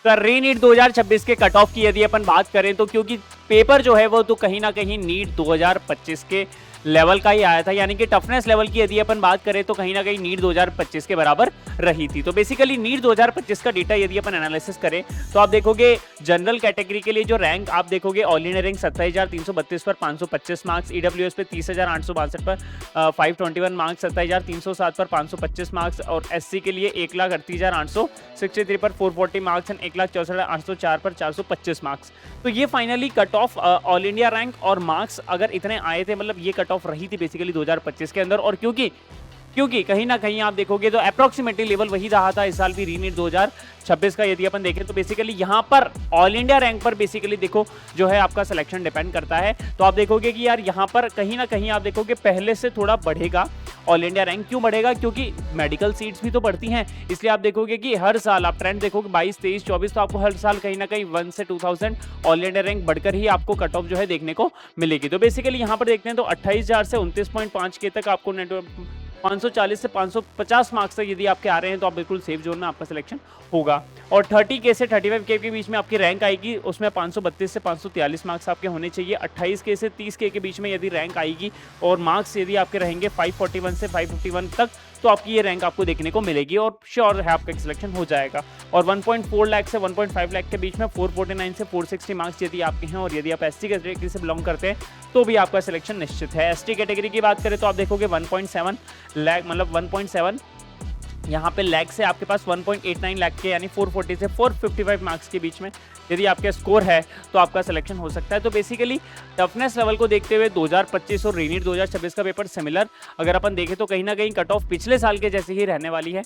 NEET 2026 के cut off की यदि अपन बात करें तो क्योंकि पेपर जो है वो तो कहीं ना कहीं नीट 2025 के लेवल का ही आया था, यानी कि टफनेस लेवल की यदि अपन बात करें तो कहीं ना कहीं नीट 2025 के बराबर रही थी। तो बेसिकली नीट 2025 का डेटा यदि अपन एनालिसिस करें तो आप देखोगे जनरल कैटेगरी के लिए जो रैंक आप देखोगे ऑल इंडिया रैंक 27,332 पर 525 मार्क्स, ईडब्ल्यूएस पे 30,862 पर 521 मार्क्स, 27,307 पर 525 मार्क्स और एससी के लिए 1,38,863 पर 440 मार्क्स एंड 1,64,804 पर 425 मार्क्स। तो ये finally cut off all India rank और मार्क्स अगर इतने आए थे, मतलब ये कट ऑफ रही थी बेसिकली 2025 के अंदर। और क्योंकि कहीं ना कहीं आप देखोगे तो अप्रोक्सीमेटली लेवल वही रहा था इस साल भी रीनीट 2026 का यदि अपन देखें तो बेसिकली यहाँ पर ऑल इंडिया रैंक पर बेसिकली देखो जो है आपका सिलेक्शन डिपेंड करता है। तो आप देखोगे कि यार यहाँ पर कहीं ना कहीं आप देखोगे पहले से थोड़ा बढ़ेगा ऑल इंडिया रैंक। क्यों बढ़ेगा? क्योंकि मेडिकल सीट्स भी तो बढ़ती हैं, इसलिए आप देखोगे कि हर साल आप ट्रेंड देखोगे 22, 23, 24 तो आपको हर साल कहीं ना कहीं 1 से 2000 ऑल इंडिया रैंक बढ़कर ही आपको कट ऑफ जो है देखने को मिलेगी। तो बेसिकली यहाँ पर देखते हैं तो 28,000 से 29.5 के तक आपको नेटवर्क 540 से 550 मार्क्स तक यदि आपके आ रहे हैं तो आप बिल्कुल सेफ जोन में आपका सिलेक्शन होगा। और 30K से 35K के बीच में आपकी रैंक आएगी, उसमें 532 से 543 मार्क्स आपके होने चाहिए। 28K से 30K के बीच में यदि रैंक आएगी और मार्क्स यदि आपके रहेंगे 541 से 551 तक तो आपकी ये रैंक आपको देखने को मिलेगी और श्योर है आपका सिलेक्शन हो जाएगा। और 1.4 लाख से 1.5 लाख के बीच में 449 से 460 मार्क्स यदि आपके हैं और यदि आप एसटी कैटेगरी से बिलोंग करते हैं तो भी आपका सिलेक्शन निश्चित है। एसटी कैटेगरी की बात करें तो आप देखोगे 1.7 लाख मतलब 1.7 यहाँ पे लैक से आपके पास 1.89 लाख के यानी 440 से 455 मार्क्स के बीच में यदि आपके स्कोर है तो आपका सिलेक्शन हो सकता है। तो बेसिकली टफनेस लेवल को देखते हुए 2025 और रीनीट 2026 का पेपर सिमिलर अगर अपन देखें तो कहीं ना कहीं कट ऑफ पिछले साल के जैसे ही रहने वाली है।